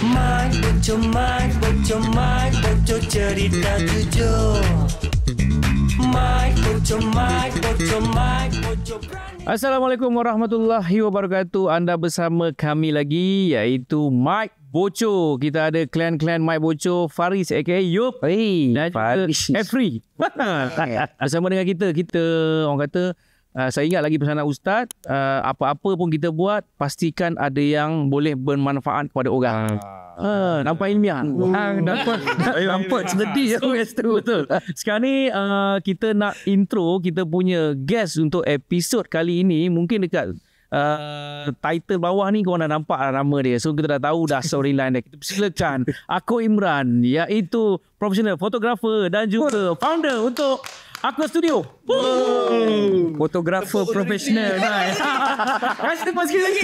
Mat bocor cerita tujuh. Assalamualaikum warahmatullahi wabarakatuh. Anda bersama kami lagi, iaitu Mike Bocor. Kita ada klan Mike Bocor, Faris aka Yup, dan juga Efri. Bersama dengan kita orang kata, saya ingat lagi pesanan Ustaz, apa-apa pun kita buat, pastikan ada yang boleh bermanfaat kepada orang. Nampak ilmiah. Nampak sedih betul. Sekarang ni kita nak intro kita punya guest untuk episod kali ini. Mungkin dekat title bawah ni korang dah nampak nama dia. So kita dah tahu dah storyline dia. Kita persilakan Aku Imran, iaitu professional fotografer dan juga founder untuk Aqua Studio. Fotografer profesional. Kasih tepuk sikit lagi.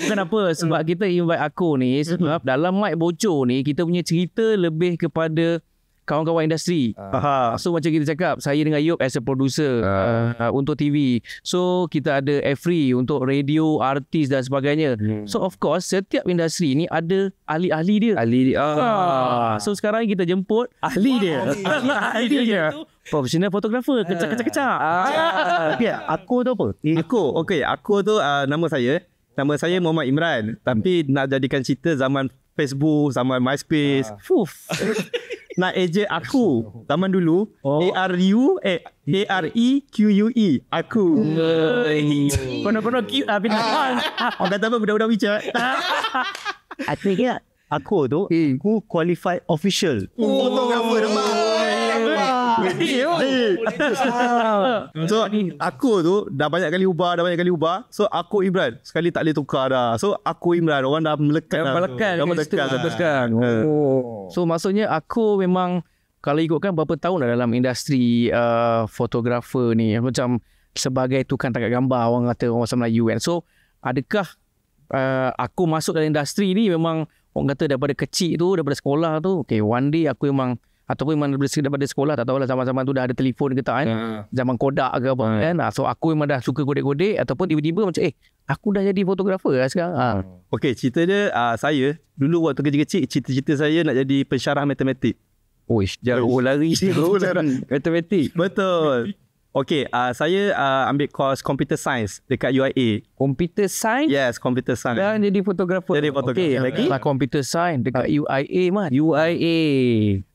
Kenapa? Sebab kita invite aku ni, sebab dalam Mike Bocor ni kita punya cerita lebih kepada kawan-kawan industri. So macam kita cakap, saya dengan Yop as a producer untuk TV. So kita ada Efri untuk radio, artis dan sebagainya. So of course setiap industri ni ada ahli-ahli dia. So sekarang kita jemput ahli dia. Professional fotografer. Kecak-kecak. Aku tu apa? Aku tu nama saya. Nama saya Muhammad Imran. Tapi nak jadikan cerita zaman Facebook, zaman MySpace. Nak ejek aku zaman dulu. AREQUE. Aku. Kono-kono cute lah. Orang kata apa? Budak-budak WeChat. Aku tu aku qualified official. Fotografer So aku tu dah banyak kali ubah. So Aku Imran sekali tak boleh tukar dah. So Aku Imran orang dah melekat sekarang. So maksudnya aku memang kalau ikutkan berapa tahun dah dalam industri fotografer ni, macam sebagai tukang tangkap gambar orang kata, orang bahasa Melayu kan. So adakah aku masuk dalam industri ni memang orang kata daripada kecil tu, daripada sekolah tu, one day aku memang, ataupun memang daripada sekolah, tak tahulah zaman-zaman tu dah ada telefon ke tak kan, zaman Kodak ke apa kan. So aku memang dah suka kodek-kodek, ataupun tiba-tiba macam aku dah jadi fotografer lah sekarang. Okey, cerita dia saya dulu waktu kecil-kecil, cita-cita saya nak jadi pensyarah matematik. Lari matematik. Betul. Okey, saya ambil course computer science dekat UIA. Computer science? Yes, computer science. Dan jadi fotografer. Okey, lagi computer science dekat UIA mah. UIA.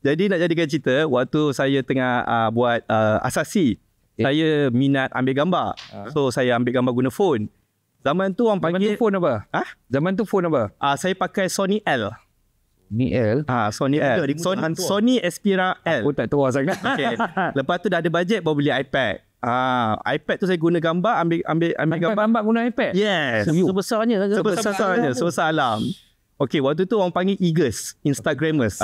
Jadi nak jadikan cerita, waktu saya tengah buat asasi, saya minat ambil gambar. So saya ambil gambar guna phone. Zaman tu orang panggil phone apa? Zaman tu phone apa? Saya pakai Sony L. Ni L? Sony L. Sony Xperia L. Aku tak tahu sangat. Okay. Lepas tu dah ada bajet baru beli iPad. iPad tu saya guna gambar, ambil gambar guna iPad? Yes. Sebesarnya. Sebesar alam. Okay, waktu tu orang panggil Igers, Instagrammers.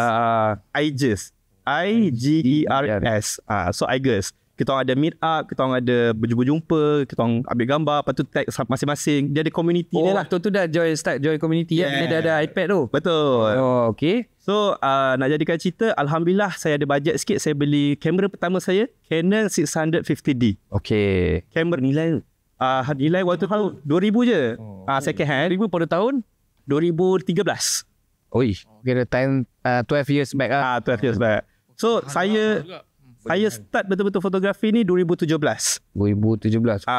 Igers. IGERS. So Igers. Kita orang ada meet up, kita orang ada berjumpa, kita orang ambil gambar, lepas tu tag masing-masing. Dia ada community dia lah. Tu dah join community dia dah ada iPad tu. Betul. Okay. So nak jadikan cerita, alhamdulillah saya ada bajet sikit, saya beli kamera pertama saya, Canon 650D. Okay. Kamera nilai waktu tu 2000 je. Second hand. 2000 pada tahun 2013. Kira time 12 years back lah. 12 years back. So saya start betul-betul fotografi ni 2017. 2017.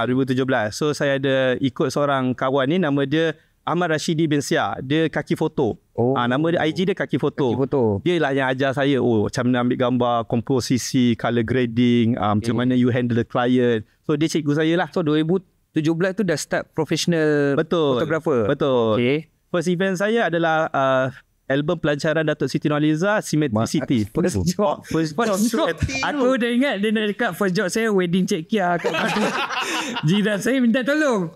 So saya ada ikut seorang kawan ni, nama dia Ahmad Rashidi bin Sia. Dia Kaki Foto. Nama dia IG dia Kaki Foto. Dia lah yang ajar saya macam mana ambil gambar, komposisi, color grading, macam mana you handle the client. So dia cikgu saya lah. So 2017 tu dah start professional fotografer. Betul. Okay. First event saya adalah album pelancaran Datuk Siti Nurhaliza, Symmetricity. First job. Aku dah ingat dia nak dekat first job saya wedding Cik Kia. Jiran saya minta tolong.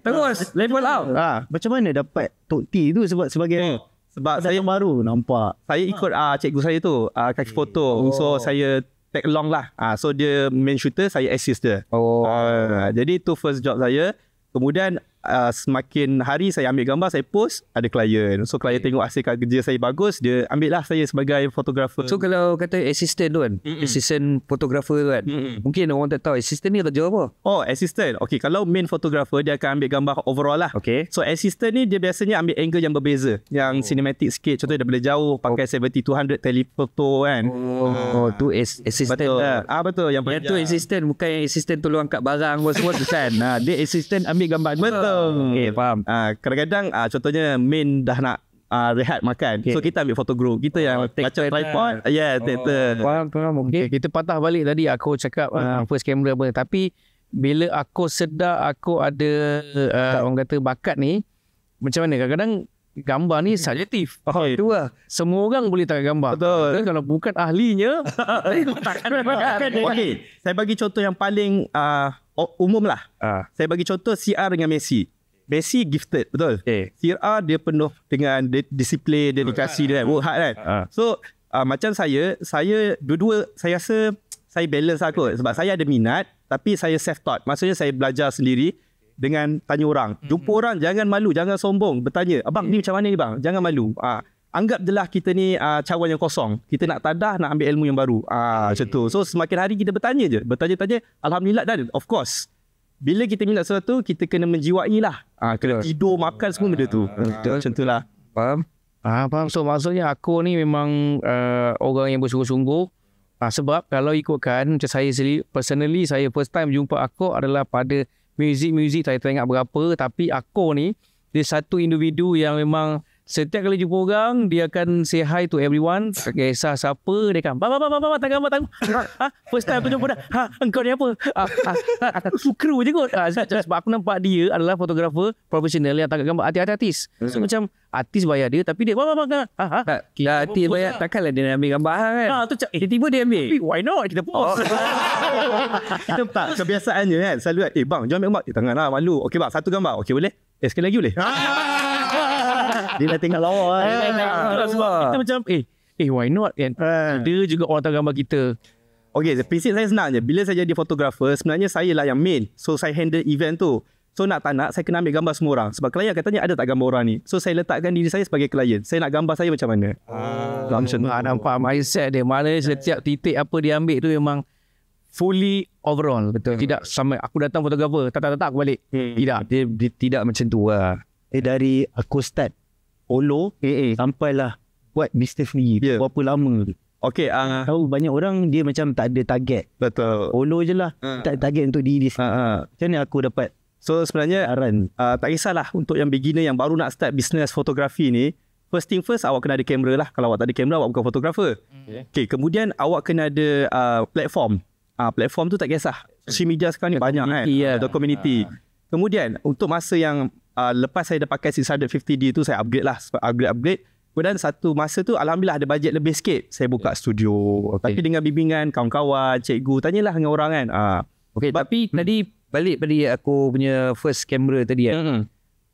Terus level out. Macam mana dapat Tok T tu sebagai sebab saya baru nampak. Saya ikut cikgu saya tu, Kaki Foto. So saya tag along lah. So dia main shooter, saya assist dia. Jadi tu first job saya. Kemudian semakin hari saya ambil gambar, saya post, ada klien. So klien tengok hasil kerja saya bagus, dia ambil lah saya sebagai fotografer. So kalau kata assistant tu kan, assistant fotografer tu kan, mungkin orang tak tahu assistant ni kerja apa? Oh, assistant. Okay, kalau main photographer dia akan ambil gambar overall lah. Okay. So assistant ni dia biasanya ambil angle yang berbeza, yang cinematic sikit. Contohnya daripada jauh pakai 70-200 telephoto kan. Tu assistant Betul. lah. Betul. Yang tu assistant, bukan assistant tolong angkat barang semua tu kan. Dia assistant ambil gambar. Betul. Okay, faham. Kadang-kadang contohnya main dah nak rehat makan. So kita ambil photo group. Kita yang macam tripod. Take turn. Faham. Okay, kita patah balik tadi aku cakap first camera apa. Tapi bila aku sedar aku ada orang kata bakat ni, macam mana kadang-kadang gambar ni subjektif. Itu lah. Semua orang boleh tangkap gambar. Betul. Dan kalau bukan ahlinya, takkan Okay, saya bagi contoh yang paling umum lah. Saya bagi contoh CR dengan Messi. Messi gifted, betul? Okay. CR dia penuh dengan disiplin, dedikasi dia, work hard kan. So macam saya dua-dua saya rasa saya balance lah kot. Sebab saya ada minat, tapi saya self-taught. Maksudnya saya belajar sendiri dengan tanya orang. Jumpa orang, jangan malu, jangan sombong. Bertanya, abang ni macam mana ni bang? Jangan malu. Anggap je lah kita ni cawan yang kosong. Kita nak tadah, nak ambil ilmu yang baru. Macam tu. So semakin hari kita bertanya je. Bertanya-tanya, alhamdulillah dan of course. Bila kita minat sesuatu, kita kena menjiwai lah. Kena tidur, makan semua benda tu. Macam tu lah. Faham? Faham. So maksudnya aku ni memang orang yang bersungguh-sungguh. Sebab kalau ikutkan macam saya sendiri, personally saya first time jumpa aku adalah pada muzik saya tak ingat berapa. Tapi aku ni, dia satu individu yang memang setiap kali jumpa orang, dia akan say hi to everyone. Tak kisah siapa, dia akan bang, tak gambar. First time aku jumpa dah. Engkau ni apa? Aku suka je kot. Sebab aku nampak dia adalah fotografer profesional yang tangkap gambar artis. So macam artis bayar dia, tapi dia bang. Artis bayar, takkanlah dia nak ambil gambar kan? Tu tiba-tiba dia ambil. why not? Kita post. Kita tak, kebiasaannya kan. Selalu kan, bang, jom ambil gambar. Tangan lah, malu. Okey bang, satu gambar. Okey boleh? Sekali lagi boleh? Dia dah tengok lawa Sebab kita macam why not kan? Dia juga orang tangkap gambar kita. Okay, prinsip saya senang je. Bila saya jadi fotografer, sebenarnya saya lah yang main. So saya handle event tu. So nak tak nak, saya kena ambil gambar semua orang. Sebab klien akan tanya ada tak gambar orang ni. So saya letakkan diri saya sebagai klien. Saya nak gambar saya macam mana. Nampak mindset dia. Mana setiap titik apa dia ambil tu memang fully overall. Betul. Tidak sama aku datang fotografer, tak aku balik. Tidak. Dia tidak macam tu lah. Dari aku start follow sampailah buat bisnes ni berapa lama tu. Okay, tahu banyak orang dia macam tak ada target. betul. Follow je lah. Tak ada target untuk diri sendiri. Macam mana aku dapat So sebenarnya saran? tak kisahlah untuk yang beginner yang baru nak start bisnes fotografi ni. First thing first, awak kena ada kamera lah. Kalau awak tak ada kamera, awak bukan fotografer. Okay, kemudian awak kena ada platform. Platform tu tak kisah. Social media sekarang ni banyak kan. Ada community. Kemudian untuk masa yang lepas saya dah pakai 650D tu, saya upgrade lah. Upgrade. Kemudian satu masa tu alhamdulillah ada bajet lebih sikit. Saya buka studio. Tapi dengan bimbingan kawan-kawan, cikgu, tanyalah dengan orang kan. Okay, tapi tadi balik pada aku punya first camera tadi kan.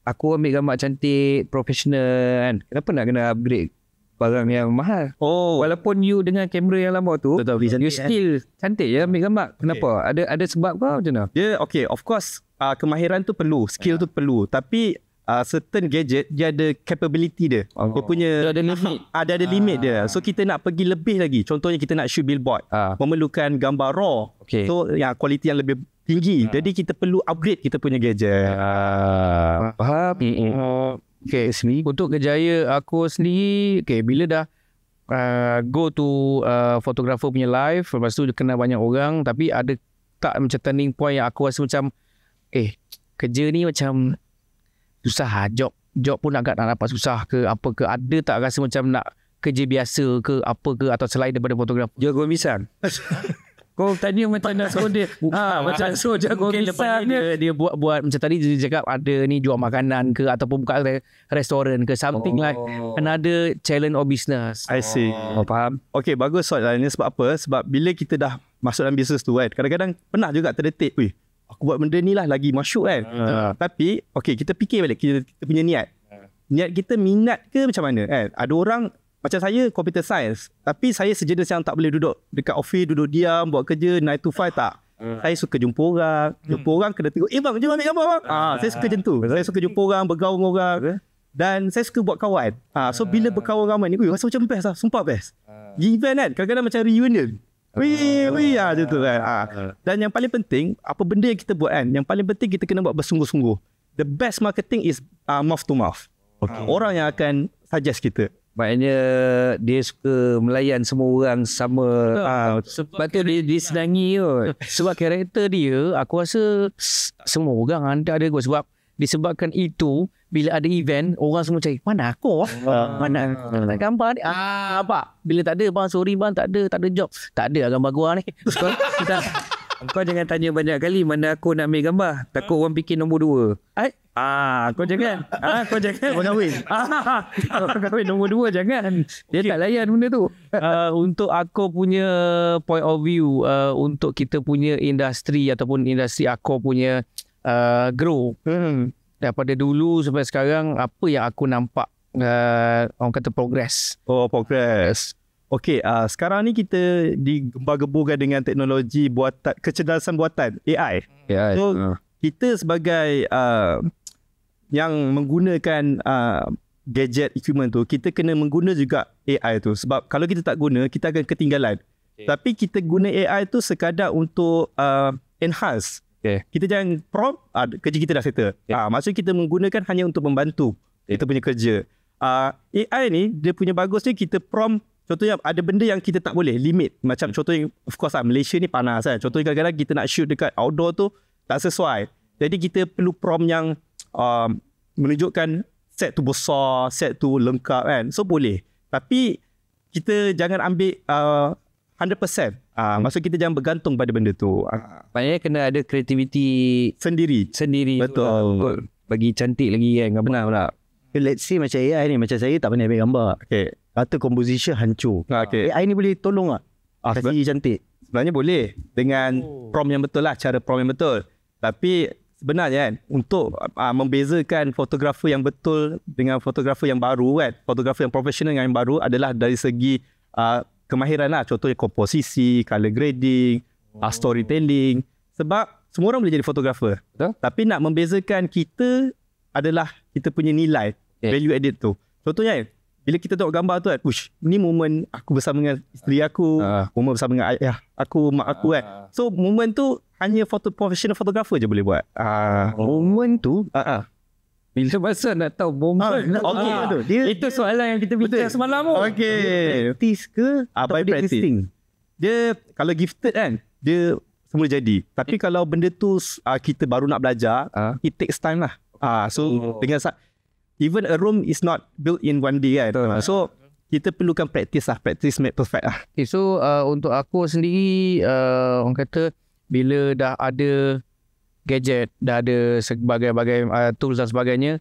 Aku ambil gambar cantik, profesional kan. Kenapa nak kena upgrade barang yang mahal? Walaupun you dengan kamera yang lama tu, you still cantik je ambil gambar. Kenapa? Ada sebab kau macam mana? Dia of course kemahiran tu perlu, skill tu perlu. Tapi certain gadget dia ada capability dia. Dia punya ada limit. Ada limit dia. So kita nak pergi lebih lagi. Contohnya kita nak shoot billboard. Memerlukan gambar raw. So yang kualiti yang lebih tinggi. Jadi kita perlu upgrade kita punya gadget. Faham? Okay, untuk kejaya aku sendiri, okay, bila dah go to fotografer punya live, lepas tu kenal banyak orang, tapi ada tak macam turning point yang aku rasa macam kerja ni macam susah, job pun agak nak dapat susah ke apa ke, ada tak rasa macam nak kerja biasa ke apa ke atau selain daripada fotografer? Jago misal. Kau tanya macam nak suruh dia. Macam suruh jago misal dia buat macam tadi dia cakap ada ni jual makanan ke ataupun buka restoran ke something like another challenge or business. I see. Faham? Okay, bagus soalan ni. Sebab apa? Sebab bila kita dah masuk dalam bisnes tu kan, kadang-kadang pernah juga terdetik, aku buat benda ni lah lagi masyuk kan. Tapi okay, kita fikir balik kita punya niat. Niat kita minat ke macam mana kan? Ada orang macam saya computer science, tapi saya sejenis yang tak boleh duduk dekat office, duduk diam, buat kerja 9 to 5 tak. Saya suka jumpa orang. Jumpa orang kena tengok, bang, jom ambil gambar bang. Saya suka macam tu. Saya suka jumpa orang, bergaul dengan orang. Dan saya suka buat kawan. So bila berkawan ramai ni, rasa macam best lah. Sumpah best. Event kan, kadang-kadang macam reunion. Macam tu kan. Dan yang paling penting, apa benda yang kita buat kan, yang paling penting kita kena buat bersungguh-sungguh. The best marketing is mouth to mouth. Orang yang akan suggest kita. Maknanya dia suka melayan semua orang sama. Sebab tu dia senangi kot. Sebab karakter dia, aku rasa semua orang ada kot. Sebab disebabkan itu, bila ada event, orang semua cari, mana aku? Mana gambar ni? Apa? Bila tak ada, bang, sorry bang, tak ada job. Tak ada gambar gua ni. Kau jangan tanya banyak kali mana aku nak ambil gambar. Takut orang fikir nombor 2. Kau jangan. Kau jangan. Kau kahwin. Kau kahwin nombor 2 jangan. Dia tak layan benda tu. Untuk aku punya point of view, untuk kita punya industri ataupun industri aku punya grow. Daripada dulu sampai sekarang, apa yang aku nampak orang kata progress. Progress. Okey, sekarang ni kita digembar-geburkan dengan teknologi buatan, kecerdasan buatan, AI. So, kita sebagai yang menggunakan gadget, equipment tu, kita kena mengguna juga AI tu. Sebab kalau kita tak guna, kita akan ketinggalan. Tapi kita guna AI tu sekadar untuk enhance. Kita jangan prompt, kerja kita dah settle. Maksudnya kita menggunakan hanya untuk membantu kita punya kerja. AI ni, dia punya bagus ni kita prompt. Contohnya ada benda yang kita tak boleh limit. Macam contohnya, of course Malaysia ni panas kan. Contohnya kadang-kadang kita nak shoot dekat outdoor tu tak sesuai. Jadi kita perlu prompt yang menunjukkan set tu besar, set tu lengkap kan. So boleh. Tapi kita jangan ambil 100%. Maksud kita jangan bergantung pada benda tu. Maknanya kena ada kreativiti sendiri. Betul. Bagi cantik lagi kan. Benar. Let's say macam AI ni, macam saya tak pandai ambil gambar. Kata composition hancur. AI ni boleh tolong tak? Kasih cantik. Sebenarnya boleh. Dengan prompt yang betul lah. Cara prompt yang betul. Tapi sebenarnya kan, untuk membezakan fotografer yang betul dengan fotografer yang baru kan, fotografer yang profesional dengan yang baru adalah dari segi kemahiran lah. Contohnya komposisi, color grading, storytelling. Sebab semua orang boleh jadi fotografer. Tapi nak membezakan kita adalah kita punya nilai, value added tu. Contohnya bila kita tengok gambar tu kan, ni moment aku bersama dengan isteri aku, moment bersama dengan ayah aku, mak aku kan. So moment tu hanya professional photographer je boleh buat. Moment tu bila masa nak tahu moment. Itu soalan yang kita bincang semalam tu. Practice ke? By practice. Dia kalau gifted kan, dia semua jadi. Tapi kalau benda tu kita baru nak belajar, it takes time lah. So dengan even a room is not built in one day kan. So kita perlukan practice lah. Practice make perfect lah. Okay, so untuk aku sendiri, orang kata bila dah ada gadget, dah ada sebagai-bagai tools dan sebagainya,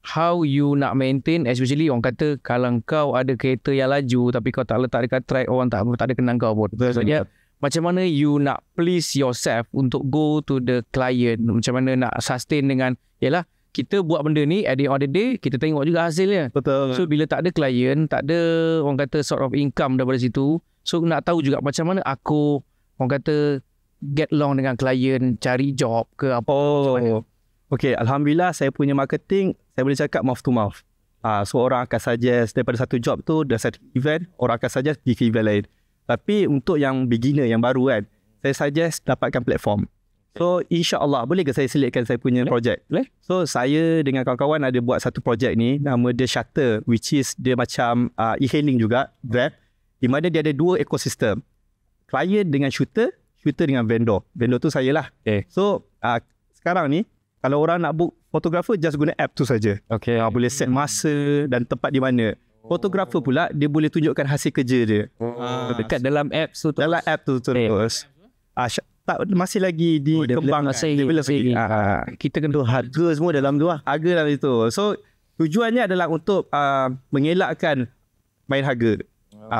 how you nak maintain, especially orang kata kalau kau ada kereta yang laju tapi kau tak letak dekat track, orang tak ada kenal kau pun. Maksudnya macam mana you nak please yourself untuk go to the client, macam mana nak sustain dengan, yalah kita buat benda ni, at the end of the day kita tengok juga hasilnya. Betul. So bila tak ada klien, tak ada orang kata sort of income daripada situ, so nak tahu juga macam mana aku orang kata get along dengan klien, cari job ke apa. Okay, Alhamdulillah saya punya marketing, saya boleh cakap mouth to mouth. So orang akan suggest daripada satu job tu, dah satu event, orang akan suggest pergi ke event lain. Tapi untuk yang beginner, yang baru kan, saya suggest dapatkan platform. So insya-Allah boleh ke saya selitkan saya punya projek? So saya dengan kawan-kawan ada buat satu projek ni, nama dia Shutter, which is dia macam e-hailing juga, Grab, di mana dia ada dua ekosistem. Klien dengan shooter dengan vendor. Vendor tu saya lah. So sekarang ni kalau orang nak book fotografer, just guna app tu saja. Boleh set masa dan tempat di mana. Fotografer pula dia boleh tunjukkan hasil kerja dia. Dekat dalam app tu. Dalam app tu terus. Tak, masih lagi dikembangkan. Kita kena harga semua dalam tu lah. Harga dalam itu. So tujuannya adalah untuk mengelakkan main harga.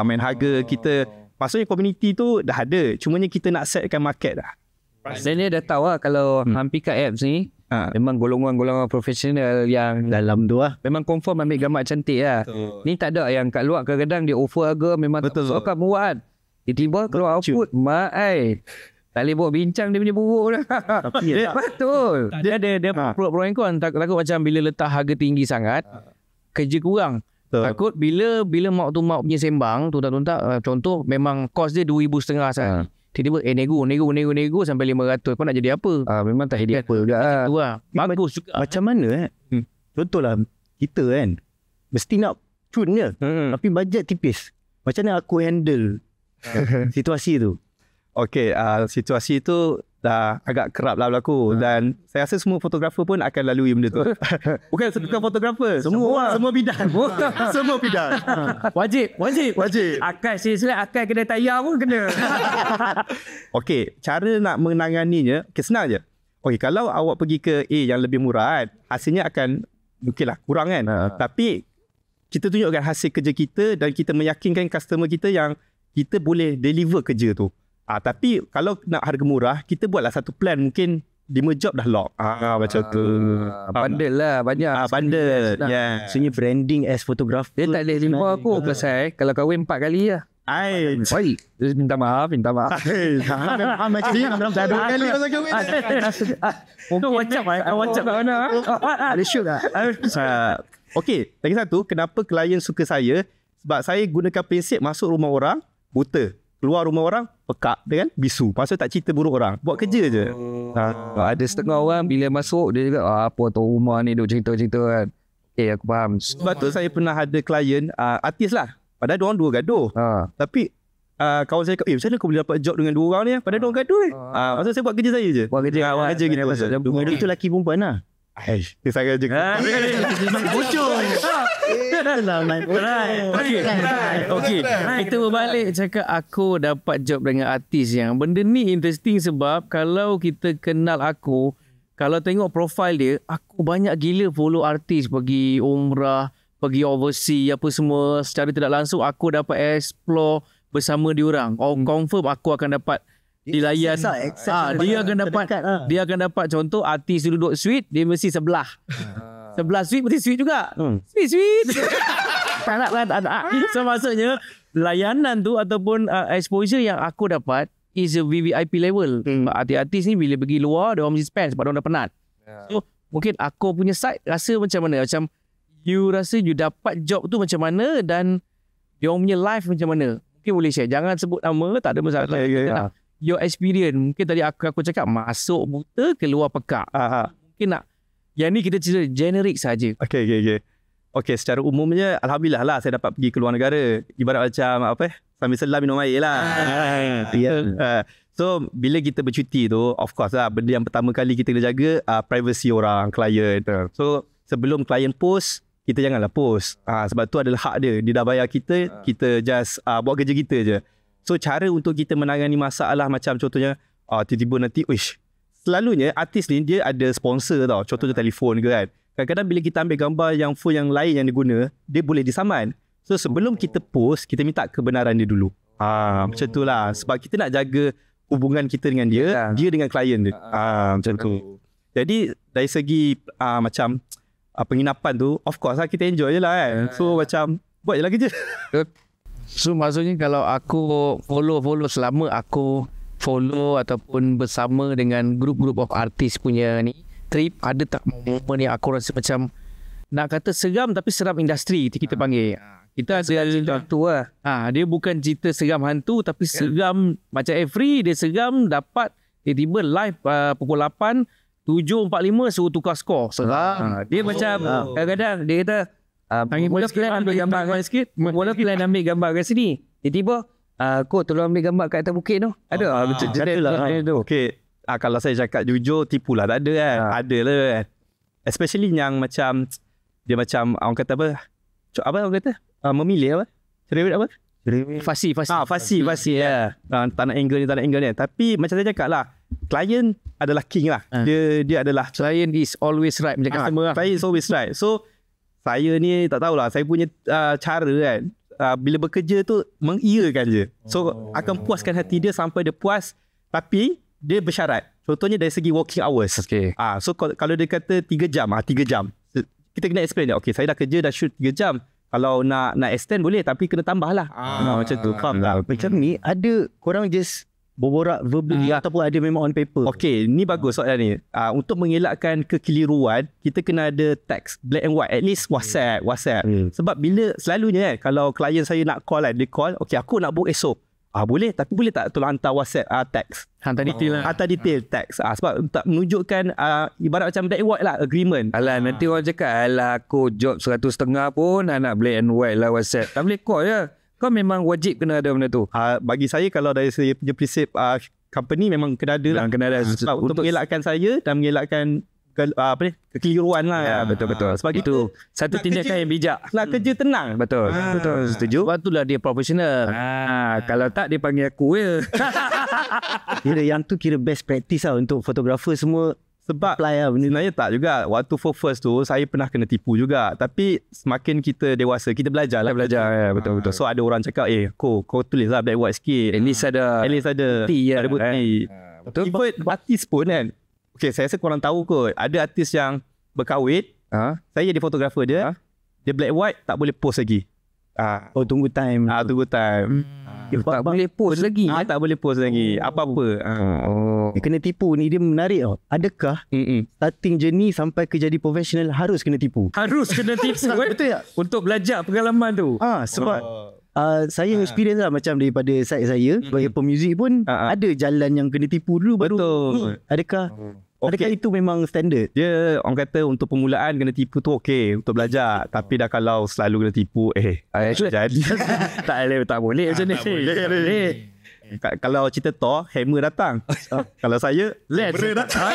Main harga kita, maksudnya community tu dah ada, cumanya kita nak setkan market dah. Dan dia dah tahu lah kalau Hampika Apps ni memang golongan-golongan profesional yang dalam tu lah. Memang confirm ambil gambar cantik lah. Ni tak ada yang kat luar kadang-kadang dia offer harga memang betul, tak suka muat. Tiba-tiba keluar output, Tak boleh bawa bincang dia punya buruk dah. Betul. Dia ada pro and con. Takut macam bila letak harga tinggi sangat, kerja kurang. Takut bila mak tu mak punya sembang, tuntak-tuntak, contoh memang kos dia 2,500 sehari. Tiba-tiba nego sampai 500. Kau nak jadi apa? Memang tak jadi apa juga. Bagus juga. Macam mana contohlah kita kan mesti nak cun je. Tapi bajet tipis. Macam mana aku handle situasi tu? Okay, situasi tu dah agak kerap lah berlaku dan saya rasa semua fotografer pun akan lalui benda tu. Bukan fotografer, semua bidang. Semua bidang. Wajib. Akal akal kena tayar pun kena. Okay, cara nak menanganinya senang je. Okay, kalau awak pergi ke A yang lebih murah kan, hasilnya akan mungkinlah kurang kan. Tapi kita tunjukkan hasil kerja kita dan kita meyakinkan customer kita yang kita boleh deliver kerja tu. Tapi kalau nak harga murah, kita buatlah satu plan, mungkin 5 job dah lock. Macam tu. Bundle lah banyak. Bundle. Yeah. Maksudnya branding as photographer. Dia tak boleh jumpa aku. Pasal kalau kahwin 4 kali lah. Baik. Minta maaf. Macam ni dah 2 kali pasal kahwin. WhatsApp kat mana? Ada shoot tak? Okay, lagi satu, kenapa klien suka saya? Sebab saya gunakan prinsip masuk rumah orang, buta. Keluar rumah orang, pekak dia kan, bisu. Pasal tak cerita buruk orang. Buat kerja je. Ada setengah orang bila masuk, dia cakap, apa tu rumah ni, duk cerita-cerita kan. Aku faham. Sebab tu saya pernah ada klien, artis lah. Padahal diorang 2 gaduh. Tapi, kawan saya cakap, macam mana kau boleh dapat job dengan 2 orang ni? Padahal diorang gaduh pasal saya buat kerja saya je. Buat kerja gitu. Gaduh tu lelaki perempuan lah. Dia saya je. Bocor. Okay. Kita berbalik cakap aku dapat job dengan artis yang benda ni interesting sebab kalau kita kenal aku, kalau tengok profil dia, aku banyak gila follow artis pergi umrah, pergi overseas apa semua. Secara tidak langsung aku dapat explore bersama diorang. Confirm aku akan dapat dilayan. Dia akan dapat contoh artis duduk suite, dia mesti sebelah suite mesti suite juga. Suite. tak. So maksudnya layanan tu ataupun exposure yang aku dapat is a VVIP level. Artis-artis ni bila pergi luar, dia orang mesti spend sebab dia orang dah penat. So mungkin aku punya side rasa macam mana? Macam you rasa you dapat job tu macam mana dan dia orang punya life macam mana? Mungkin boleh share. Jangan sebut nama, tak ada masalah. Your experience. Mungkin tadi aku cakap masuk buta, keluar pekak. Mungkin nak yang ni kita cerita generic saja. Okay, secara umumnya alhamdulillah lah saya dapat pergi ke luar negara. Ibarat macam sambil selam minum air lah. So bila kita bercuti tu, of course lah, benda yang pertama kali kita kena jaga privacy orang, klien. So sebelum klien post, kita janganlah post. Sebab tu adalah hak dia. Dia dah bayar kita, kita just buat kerja kita je. So cara untuk kita menangani masalah macam contohnya tiba-tiba nanti selalunya artis ni dia ada sponsor tau. Contohnya telefon ke kan. Kadang-kadang bila kita ambil gambar yang phone yang lain yang dia guna, dia boleh disaman. So sebelum kita post, kita minta kebenaran dia dulu. Macam tu lah. Sebab kita nak jaga hubungan kita dengan dia, dia dengan klien dia. Macam tu. Jadi dari segi macam penginapan tu, of course lah kita enjoy je lah kan. So macam buat je lah kerja. So maksudnya kalau aku follow selama aku follow ataupun bersama dengan grup-grup of artis punya ni trip, ada tak momen yang aku rasa macam nak kata seram tapi seram industri kita panggil. Kita ada tu lah. Dia bukan cerita seram hantu tapi seram macam every dia seram dapat tiba-tiba live pukul 8 7.45 suruh tukar skor. Seram. Dia macam kadang-kadang dia kata mula plan ambil gambar sikit. Mula plan ambil gambar kat sini. Tiba-tiba kau tolong ambil gambar kat atas bukit tu. Ada lah. Okay. Kalau saya cakap jujur, tipulah tak ada kan. Ada lah kan. Especially yang macam dia macam orang kata apa orang kata? Memilih apa? Cerewet apa? Fasi ya. Tak nak angle ni. Tapi macam saya cakap lah, klien adalah king lah. Dia adalah client is always right macam customer lah. Client is always right. So saya ni tak tahulah, saya punya cara kan, bila bekerja tu mengiyakan je. So akan puaskan hati dia sampai dia puas. Tapi dia bersyarat. Contohnya dari segi working hours. So kalau dia kata 3 jam, 3 jam. Kita kena explain dia. Okay, saya dah kerja dah shoot 3 jam. Kalau nak extend boleh, tapi kena tambah lah. Macam tu. Faham tak? Macam ni ada korang just berborak verbal ataupun ada memang on paper? Okey, ni bagus soalan ni. Untuk mengelakkan kekeliruan, kita kena ada teks black and white, at least WhatsApp. Sebab bila selalunya kalau klien saya nak call dia call, okey aku nak book esok. Boleh, tapi boleh tak tolong hantar WhatsApp teks? Hantar detail lah. Hantar detail teks. Sebab tak menunjukkan ibarat macam black and white lah, agreement. Alah, nanti orang cakap, alah aku job 150 pun nak black and white lah WhatsApp. Tak boleh call je. Kau memang wajib kena ada benda tu. Bagi saya, kalau dari saya punya prinsip company memang kena ada lah. Kena ada. Sebab untuk mengelakkan saya dan mengelakkan kekeliruan lah. Ya, betul-betul. Sebab itu satu tindakan yang bijak. Nak kerja tenang. Betul. Betul. Setuju? Sebab itulah dia profesional. Kalau tak dia panggil aku je. Kira yang tu kira best practice lah untuk fotografer semua. Sebab apply lah benda. sebenarnya tak juga. Waktu for first tu saya pernah kena tipu juga. Tapi semakin kita dewasa, kita belajar lah. Ya, betul-betul. So ada orang cakap, kau tulis lah black white sikit. At least ada bukti. Ada bukti. Betul. Even artis pun kan. Okay, saya rasa korang tahu kot. Ada artis yang berkahwin. Saya jadi fotografer dia. Dia black white, tak boleh post lagi. Tunggu time. Tunggu time. Tak boleh post lagi. Tak boleh post lagi. Apa-apa. Dia kena tipu ni, dia menarik tau. Adakah starting journey sampai ke jadi profesional harus kena tipu? Harus kena tipu. Betul tak? Untuk belajar pengalaman tu. Sebab saya experience lah macam daripada side saya sebagai pemuzik pun ada jalan yang kena tipu dulu baru. Betul. Adakah itu memang standard? Dia orang kata untuk permulaan kena tipu tu okey untuk belajar. Tapi dah kalau selalu kena tipu jadi tak boleh macam ni. Kalau cerita Thor, hammer datang. Kalau saya, Hammer datang.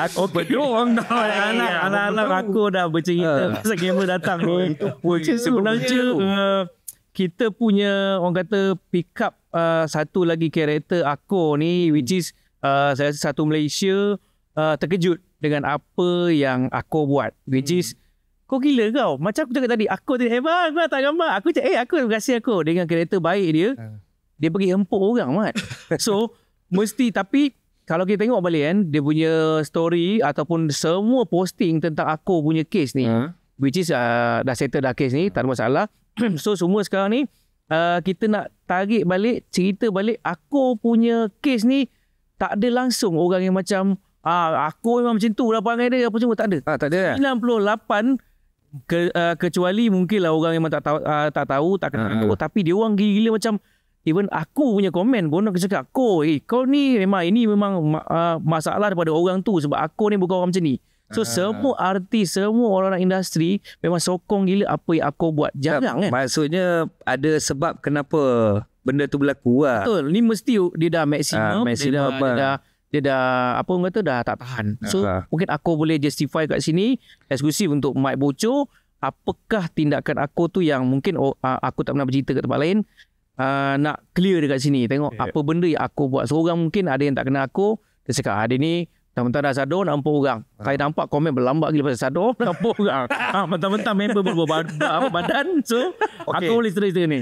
Aku berdorong dah. Anak-anak aku dah bercerita pasal hammer datang ni. Sebenarnya kita punya orang kata pick up satu lagi karakter aku ni, which is saya rasa satu Malaysia terkejut dengan apa yang aku buat, which is kau gila kau. Macam aku cakap tadi, aku tadi hebat, aku tak gambar. Aku cakap, aku berhasil aku dengan karakter baik dia. Dia pergi empuk orang, Mat. So, mesti, tapi kalau kita tengok balik kan, dia punya story ataupun semua posting tentang aku punya case ni, which is dah settle dah case ni, tak ada masalah. So, semua sekarang ni, kita nak tarik balik, cerita balik, aku punya case ni, tak ada langsung orang yang macam, aku memang macam tu lah perangai dia, apa semua, tak ada. Tak ada. 98 kecuali mungkinlah orang yang tak tahu, tak kenal aku, tapi dia orang gila macam even aku punya komen pun aku cakap, kau ni ini memang masalah daripada orang tu sebab aku ni bukan orang macam ni. So semua artis, semua orang industri memang sokong gila apa yang aku buat. Jarang kan? Maksudnya ada sebab kenapa benda tu berlaku lah. Betul. Ni mesti dia dah maksimum. Dia dah apa orang kata dah tak tahan. So mungkin aku boleh justify kat sini eksklusif untuk Mike Bocor, apakah tindakan aku tu yang mungkin aku tak pernah bercerita kat tempat lain, nak clear dekat sini. Tengok apa benda yang aku buat. Seorang mungkin ada yang tak kenal aku, dia cakap dia ni mentang-mentang dah sadar nak empuk orang. Saya nampak komen berlambak gila pasal sadar nak empuk orang. Mentang-mentang member badan. So aku boleh cerita ni.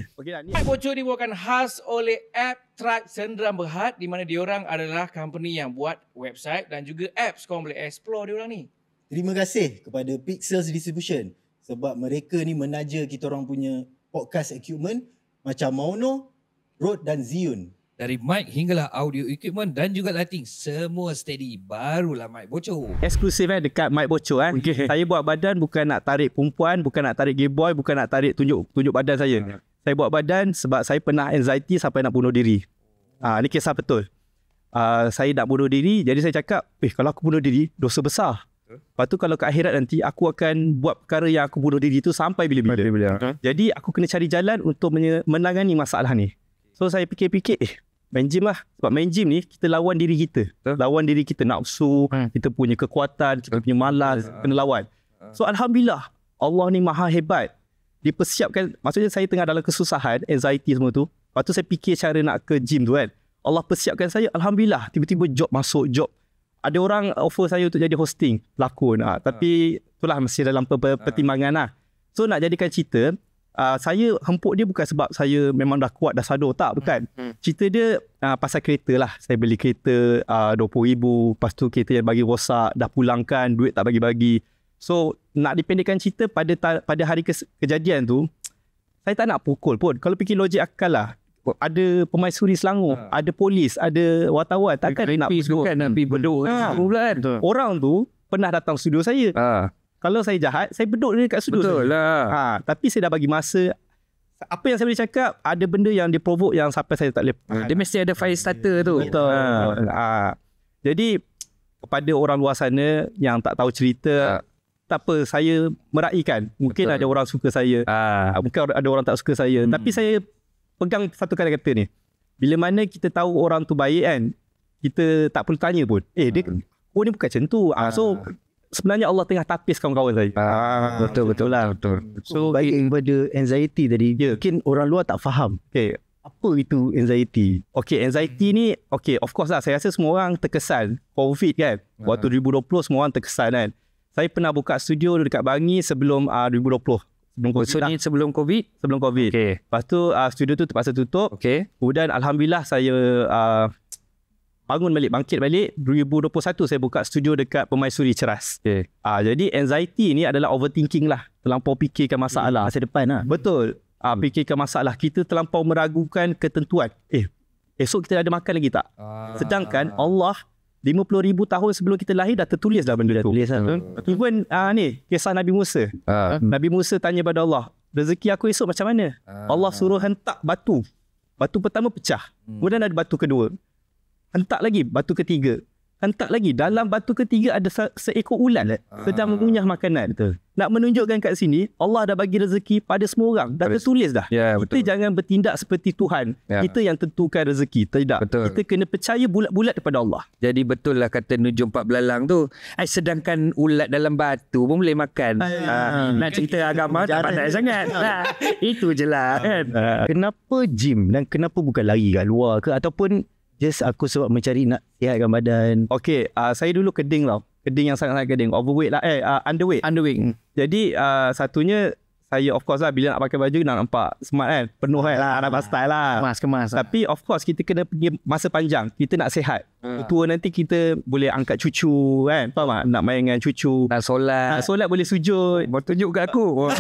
Mike Bocor dibawakan khas oleh app Tribe Sendram Berhad, di mana diorang adalah company yang buat website dan juga apps. Kau boleh explore diorang ni. Terima kasih kepada Pixels Distribution sebab mereka ni menaja kita orang punya podcast equipment macam Mauno, Rode dan Zhiyun. Dari mic hinggalah audio equipment dan juga lighting, semua steady. Barulah Mike Bocor. Eksklusif dekat Mike Bocor kan. Saya buat badan bukan nak tarik perempuan, bukan nak tarik gay boy, bukan nak tarik tunjuk badan saya. Saya buat badan sebab saya pernah anxiety sampai nak bunuh diri. Ni kisah betul. Saya nak bunuh diri, jadi saya cakap, kalau aku bunuh diri, dosa besar. Lepas tu kalau ke akhirat nanti, aku akan buat perkara yang aku bunuh diri tu sampai bila-bila. Jadi aku kena cari jalan untuk menangani masalah ni. So saya fikir-fikir, main gym lah. Sebab main gym ni, kita lawan diri kita. Lawan diri kita, nafsu, kita punya kekuatan, kita punya malas, kena lawan. So Alhamdulillah, Allah ni maha hebat. Dia persiapkan, maksudnya saya tengah dalam kesusahan, anxiety semua tu. Lepas tu saya fikir cara nak ke gym tu kan. Allah persiapkan saya, Alhamdulillah, tiba-tiba job masuk, job. Ada orang offer saya untuk jadi hosting, pelakon. Tapi itulah masih dalam pertimbangan lah. So nak jadikan cerita, saya hempuk dia bukan sebab saya memang dah kuat, dah sadar. Tak, bukan. Cerita dia pasal kereta lah. Saya beli kereta RM20,000. Lepas tu kereta yang bagi rosak, dah pulangkan, duit tak bagi-bagi. So nak dipendekkan cerita, pada hari kejadian tu, saya tak nak pukul pun. Kalau fikir logik akal lah, ada pemaisuri Selangor, ada polis, ada wartawan, takkan nak beduk. Kan nak pergi beduk kan. Orang tu pernah datang studio saya. Kalau saya jahat, saya beduk dia kat studio. Betul lah. Tapi saya dah bagi masa. Apa yang saya boleh cakap, ada benda yang dia provoke yang sampai saya tak boleh. Dia mesti ada fire starter tu. Betul. Jadi kepada orang luar sana yang tak tahu cerita, tak apa, saya meraihkan. Mungkin ada orang suka saya, mungkin ada orang tak suka saya. Tapi saya pegang satu kata-kata ni. Bila mana kita tahu orang tu baik kan, kita tak perlu tanya pun. Dia ni bukan macam tu. So sebenarnya Allah tengah tapis kawan-kawan saya. Betul lah. So bagi kepada anxiety tadi, mungkin orang luar tak faham. Apa itu anxiety? Anxiety ni, of course lah, saya rasa semua orang terkesan COVID kan. Waktu 2020 semua orang terkesan kan. Saya pernah buka studio dekat Bangi sebelum 2020. Sebelum COVID? Sebelum COVID. Lepas tu studio tu terpaksa tutup. Kemudian Alhamdulillah saya bangkit balik. 2021 saya buka studio dekat Permaisuri Ceras. Jadi anxiety ni adalah overthinking lah. Terlampau fikirkan masalah. Masa depan lah. Betul. Fikirkan masalah. Kita terlampau meragukan ketentuan. Esok kita ada makan lagi tak? Sedangkan Allah 50,000 tahun sebelum kita lahir dah tertulis dah benda tu. Even ni kisah Nabi Musa. Nabi Musa tanya pada Allah, rezeki aku esok macam mana? Allah suruh hentak batu. Batu pertama pecah. Kemudian ada batu kedua. Hentak lagi batu ketiga. Hentak lagi. Dalam batu ketiga ada seekor ulat sedang mengunyah makanan. Nak menunjukkan kat sini, Allah dah bagi rezeki pada semua orang. Dah tertulis dah. Kita jangan bertindak seperti Tuhan. Kita yang tentukan rezeki. Tidak. Kita kena percaya bulat-bulat kepada Allah. Jadi betul lah kata Nujum 4 belalang tu. Sedangkan ulat dalam batu pun boleh makan. Nak cerita agama tak pandai sangat. Itu je lah kan. Kenapa gym dan kenapa bukan lari kat luar ke? Ataupun just aku sebab mencari nak sihatkan badan. Saya dulu keding tau. Keding yang sangat-sangat keding. Overweight lah. Underweight. Jadi satunya, saya of course lah bila nak pakai baju nak nampak smart kan. Penuh kan. Nampak style lah. Kemas. Tapi of course kita kena pergi masa panjang. Kita nak sihat. Tua nanti kita boleh angkat cucu kan. Faham tak? Nak main dengan cucu. Nak solat. Solat boleh sujud. Mau tunjuk kat aku.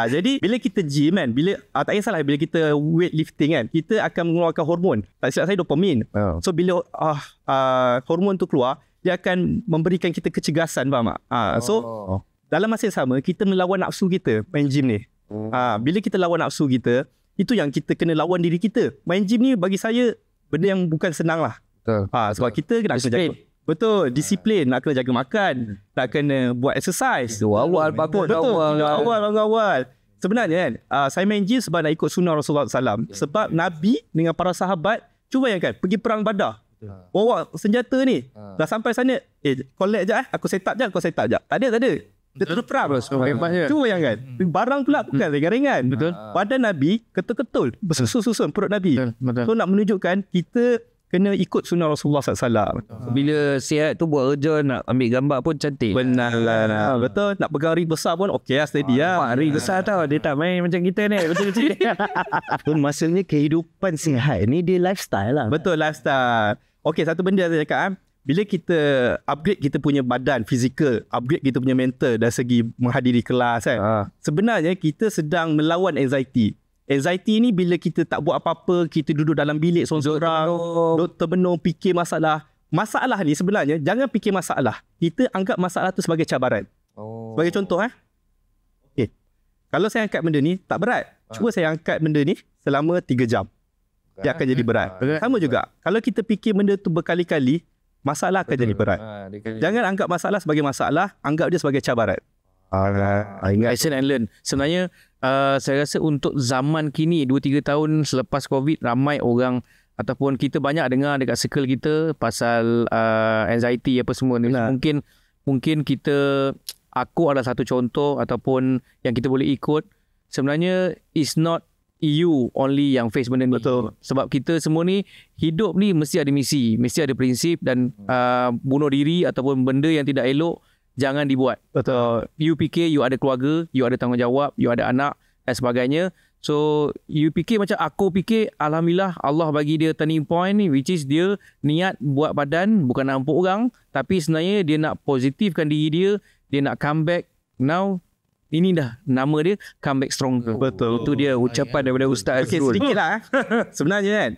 Jadi bila kita gym kan, tak kisahlah bila kita weightlifting kan, kita akan mengeluarkan hormon. Tak silap saya dopamin. So bila hormon tu keluar, dia akan memberikan kita kecergasan, faham tak? So dalam masa yang sama kita melawan nafsu kita main gym ni. Bila kita lawan nafsu kita, itu yang kita kena lawan diri kita. Main gym ni bagi saya benda yang bukan senang lah. Sebab kita nak kena jaga. Betul, disiplin, nak kena jaga makan, nak kena buat exercise. Awal awal. Sebenarnya kan, saya main gym sebab nak ikut sunnah Rasulullah SAW. Sebab Nabi dengan para sahabat, cuba bayangkan, pergi perang Badar. Bawa senjata ni, dah sampai sana, collect je aku set up je, kau set up je. Tak ada. Dia terus perang. Cuba bayangkan, barang pula bukan ringan-ringan. Badan Nabi, ketul-ketul, bersusun-susun perut Nabi. So nak menunjukkan, kita kena ikut sunnah Rasulullah SAW. Bila sihat tu buat kerja, nak ambil gambar pun cantik. Benar lah. Betul. Nak pegang ring besar pun okey lah, steady lah. Ring besar tau. Dia tak main macam kita ni. Betul-betul. Maksudnya kehidupan sihat ni dia lifestyle lah. Betul, lifestyle. Satu benda saya cakap bila kita upgrade kita punya badan fizikal, upgrade kita punya mental dari segi menghadiri kelas kan, sebenarnya kita sedang melawan anxiety. Anxiety ni bila kita tak buat apa-apa, kita duduk dalam bilik seorang-seorang, terbenung fikir masalah. Masalah ni sebenarnya jangan fikir masalah. Kita anggap masalah tu sebagai cabaran. Sebagai contoh kalau saya angkat benda ni tak berat. Cuba saya angkat benda ni selama 3 jam. Dia akan jadi berat. Sama juga. Kalau kita fikir benda tu berkali-kali, masalah akan jadi berat. Jangan anggap masalah sebagai masalah, anggap dia sebagai cabaran. Lesson and learn. Sebenarnya saya rasa untuk zaman kini 2-3 tahun selepas COVID, ramai orang ataupun kita banyak dengar dekat circle kita pasal anxiety apa semua ni. Mungkin kita, aku adalah satu contoh ataupun yang kita boleh ikut. Sebenarnya it's not you only yang face benda ni. Betul. Sebab kita semua ni hidup ni mesti ada misi, mesti ada prinsip, dan bunuh diri ataupun benda yang tidak elok jangan dibuat. Betul. You fikir you ada keluarga, you ada tanggungjawab, you ada anak dan sebagainya. So you fikir macam aku fikir, alhamdulillah Allah bagi dia turning point ni, which is dia niat buat badan bukan nampak orang, tapi sebenarnya dia nak positifkan diri dia nak come back. Now ini dah nama dia comeback stronger. Betul. Itu dia ucapan daripada Ustaz Okey, Azrul. sedikit lah. Sebenarnya kan,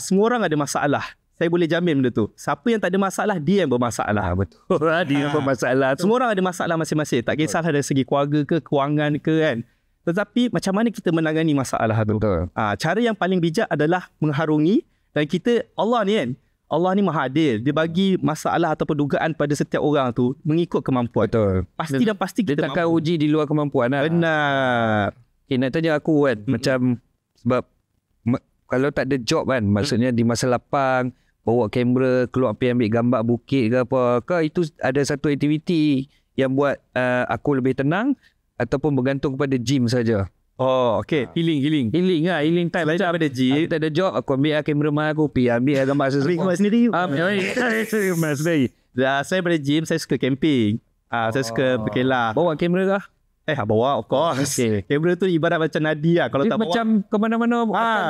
semua orang ada masalah. Saya boleh jamin benda tu. Siapa yang tak ada masalah, dia yang bermasalah. Betul. Dia bermasalah tu. Semua orang ada masalah masing-masing. Tak kisahlah dari segi keluarga ke, kewangan ke kan. Tetapi macam mana kita menangani masalah tu? Betul. Cara yang paling bijak adalah mengharungi. Dan kita, Allah ni kan, Allah ni maha adil. Dia bagi masalah ataupun dugaan pada setiap orang tu mengikut kemampuan. Betul. Pasti dan pasti Dia kita takkan uji di luar kemampuan lah. Benar. Okay, nak tanya aku kan, macam sebab kalau tak ada job kan, maksudnya di masa lapang, bawa kamera, keluar pergi ambil gambar bukit ke apa, ke itu ada satu aktiviti yang buat aku lebih tenang ataupun bergantung kepada gym saja. Oh, okay. Healing lah, healing time. Selain daripada gym, tak ada job, aku ambil kameraman aku, pergi ambil gambar Ambil sendiri. gambar sendiri. Saya daripada gym, saya suka camping. Saya suka berkelah. Bawa kamera kah? Bawa, of course. Okay. Kamera tu ibarat macam Nadia. Kalau Dia tak bawa, macam ke mana-mana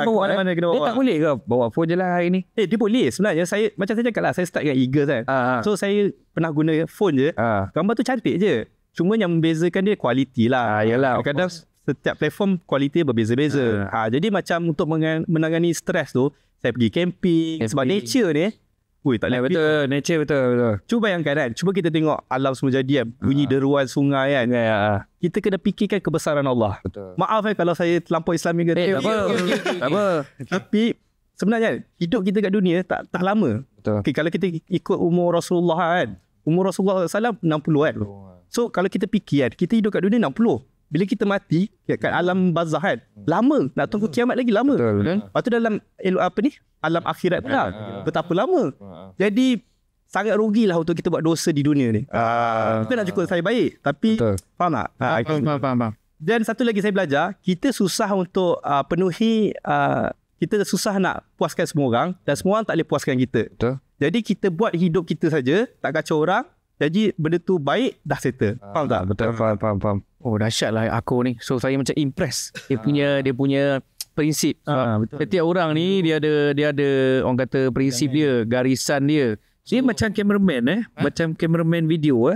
ke mana-mana kena Dia bawa. tak boleh ke bawa phone je lah hari ni? dia boleh sebenarnya. Saya macam saya cakap lah, saya start dengan Eagle kan. So saya pernah guna phone je. Gambar tu cantik je. Cuma yang membezakan dia kualiti lah. Yalah, Kadang-kadang setiap platform kualiti berbeza-beza. Jadi macam untuk menangani stres tu, saya pergi camping. Sebab nature ni, tak boleh. betul, nature betul. Cuba bayangkan kan, cuba kita tengok alam semua jadi kan. Bunyi deruan sungai kan. Kita kena fikirkan kebesaran Allah. Betul. Maaf kalau saya terlampau Islami ke. Tak apa. Tapi sebenarnya hidup kita kat dunia tak lama. Betul. Okay, kalau kita ikut umur Rasulullah kan. Umur Rasulullah SAW 60 kan. So kalau kita fikir kan, kita hidup kat dunia 60. Bila kita mati kat alam barzah kan, lama. Nak tunggu kiamat lagi lama. Betul. Lepas tu dalam alam akhirat pula. Betapa lama. Jadi sangat rugilah untuk kita buat dosa di dunia ni. Kita nak cukup saya baik. Tapi faham tak? Faham. Dan satu lagi saya belajar, kita susah untuk penuhi, kita susah nak puaskan semua orang dan semua orang tak boleh puaskan kita. Betul. Jadi kita buat hidup kita saja, tak kacau orang. Jadi benda tu baik, dah settle. Faham tak? Betul, faham. Oh, dahsyat lah aku ni. So saya macam impress. Dia punya prinsip. Betul. Setiap orang ni dia ada orang kata prinsip dia, garisan dia. Dia macam cameraman macam cameraman video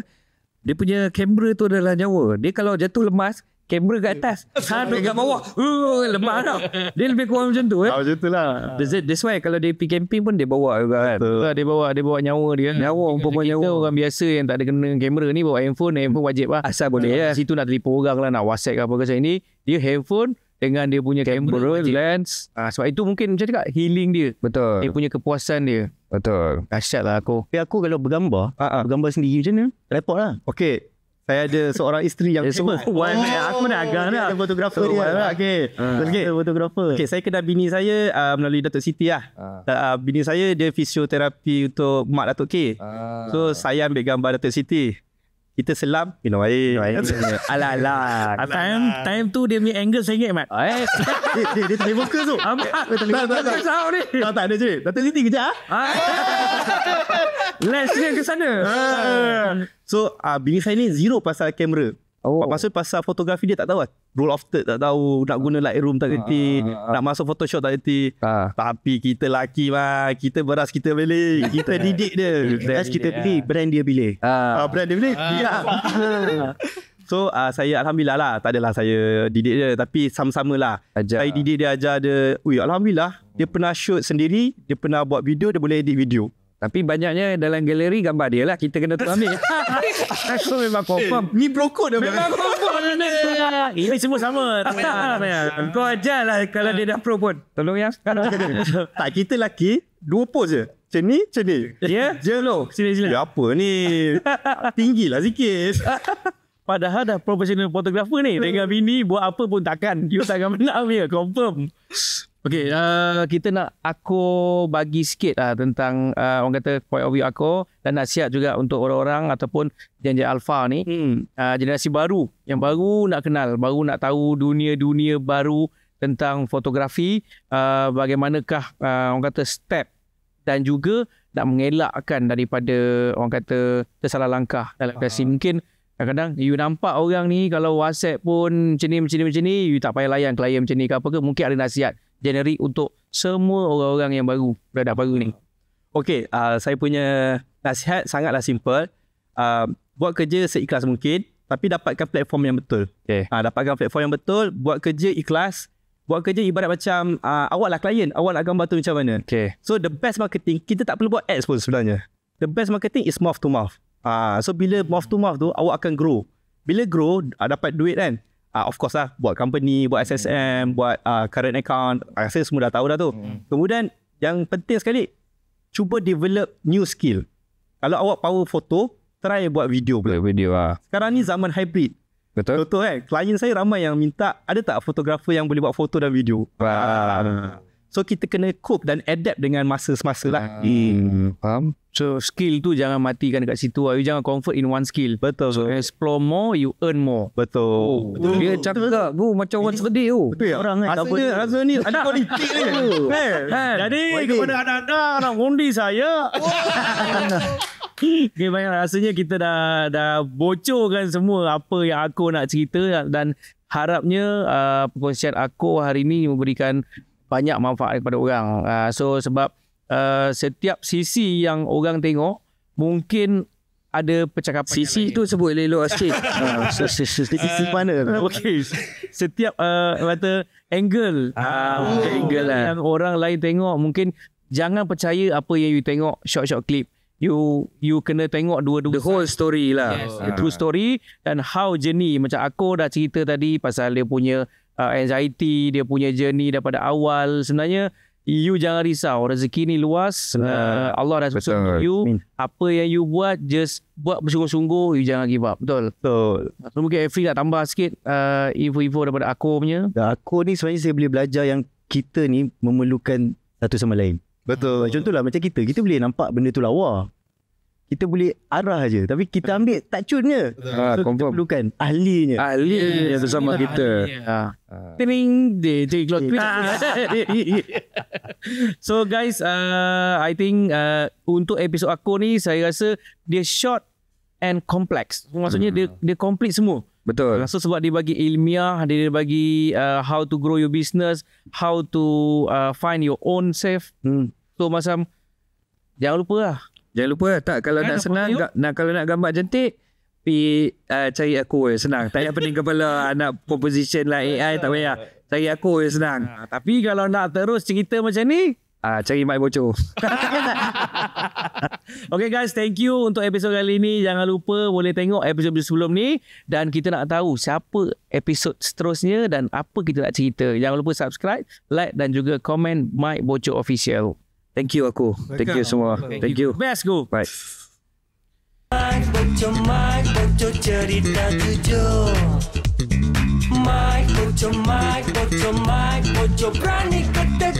Dia punya kamera tu adalah nyawa. Dia kalau jatuh lemas, kamera kat atas, kat bawah. Lemah tau. Dia lebih kurang macam tu Macam tu lah. That's why kalau dia pergi camping pun dia bawa juga kan. Dia bawa nyawa dia. Nyawa umpama nyawa. Kita orang biasa yang tak ada kena kamera ni bawa handphone wajib lah. Asal boleh situ nak telefon orang lah, nak WhatsApp ke apa ke macam ni. Dia handphone dengan dia punya kamera lens. Sebab itu mungkin macam cakap healing dia. Betul. Dia punya kepuasan dia. Betul. Dahsyat lah aku. Tapi aku kalau bergambar, bergambar sendiri macam mana? Repot lah. Okay. Saya ada seorang isteri yang semua aku nak agak nak. Ada fotografer dia. Okay. Fotografer. Okay, saya kenal bini saya melalui Datuk Siti lah. Bini saya dia fisioterapi untuk Mak Datuk K. So saya ambil gambar Datuk Siti. Kita selam, minum air. Alah. Time tu dia punya angle saya ingat, Mat. Dia tak boleh fokus tu. Tak ada je. Datuk Siti kejap. Lens dia ke sana. So bini saya ni zero pasal kamera. Maksud pasal fotografi dia tak tahu. Roll of third tak tahu. Nak guna Lightroom tak kerti. Nak masuk Photoshop tak kerti. Tapi kita laki mah, kita beras kita pilih. Kita didik dia. Kita pilih, brand dia pilih. Brand dia pilih. So saya Alhamdulillah lah. Tak adalah saya didik dia, tapi sama-sama lah. Saya didik dia, ajar dia. Alhamdulillah. Dia pernah shoot sendiri. Dia pernah buat video. Dia boleh edit video. Tapi banyaknya dalam galeri gambar dia lah. Kita kena tu ambil. Aku memang confirm. Ni brokod dah. Memang confirm. Ini semua sama. Kau ajar lah kalau dia dah pro pun. Tolong ya. Tak, kita lelaki dua pose je. Macam ni. Ya? Je lo. Sila. Ya apa ni? Tinggilah sikit. Padahal dah professional fotografer ni. Dengan bini buat apa pun takkan. You takkan menang dia. Confirm. Okay, kita nak aku bagi sikit tentang orang kata point of view aku dan nasihat juga untuk orang-orang ataupun gen-gen alpha ni, generasi baru yang baru nak kenal, baru nak tahu dunia baru tentang fotografi, bagaimanakah orang kata step dan juga nak mengelakkan daripada orang kata tersalah langkah dalam kasih. Mungkin kadang-kadang you nampak orang ni kalau WhatsApp pun macam ni, you tak payah layan klien macam ni ke apa ke, mungkin ada nasihat generik untuk semua orang-orang yang baru, beradak baru ni. Okay, saya punya nasihat sangatlah simple. Buat kerja seikhlas mungkin. tapi dapatkan platform yang betul. Dapatkan platform yang betul, buat kerja ikhlas. Buat kerja ibarat macam awak lah klien, awak nak gambar tu macam mana. So the best marketing, kita tak perlu buat ads pun sebenarnya. The best marketing is mouth to mouth. So bila mouth to mouth tu, awak akan grow. Bila grow, dapat duit kan. Of course lah, buat company, buat SSM, buat current account. Saya semua dah tahu dah tu. Kemudian yang penting sekali, cuba develop new skill. Kalau awak power foto, try buat video pula. Sekarang ni zaman hybrid. Betul kan? Klien saya ramai yang minta, ada tak fotografer yang boleh buat foto dan video? So kita kena cope dan adapt dengan masa-semasa lah. Faham? So skill tu jangan matikan dekat situ. You jangan comfort in one skill. Betul. So explore more, you earn more. Betul. Dia cakap macam orang sedih tu. Betul. Orang rasa ni ada politik ni. Jadi kepada anda nak undi saya. Okay, banyak rasanya kita dah bocorkan semua apa yang aku nak cerita, dan harapnya perkongsian aku hari ni memberikan banyak manfaat kepada orang. So sebab setiap sisi yang orang tengok mungkin ada percakapan sisi tu sebut elok sikit. Sisi mana? Okay. Setiap kata angle angle yang orang lain tengok, mungkin jangan percaya apa yang you tengok short clip. You kena tengok dua-dua, the whole story lah. The true story dan how journey. Macam aku dah cerita tadi pasal dia punya anxiety, dia punya journey daripada awal. Sebenarnya you jangan risau, rezeki ni luas. Allah dah susun you. Apa yang you buat, just buat bersungguh-sungguh. You jangan give up. Betul. So mungkin Efri nak tambah sikit info-info daripada aku punya. Aku ni sebenarnya saya boleh belajar yang kita ni memerlukan satu sama lain. Betul. Contohlah macam kita boleh nampak benda tu lawa. Kita boleh arah je, tapi kita ambil tak cunnya. So kita perlukan ahlinya. Ahli bersama kita. Ting dia keluar tweet. So guys, I think untuk episod aku ni saya rasa dia short and complex. Maksudnya dia complete semua. Betul. So sebab dia bagi ilmiah, dia bagi how to grow your business, how to find your own self. So macam jangan lupa lah. Jangan lupa tak, kalau nak senang, kalau nak gambar cantik, pergi cari aku senang. Tak payah pening kepala nak composition lah AI, tak payah. Cari aku senang. Tapi kalau nak terus cerita macam ni, cari Mike Bocor. Okay guys, thank you untuk episod kali ni. Jangan lupa boleh tengok episod sebelum ni, dan kita nak tahu siapa episod seterusnya dan apa kita nak cerita. Jangan lupa subscribe, like dan juga komen Mike Bocor Official. Thank you aku. Thank you semua. Thank you. Best go. Bye. Mike Bocor cerita jujur. Mike Bocor berani kata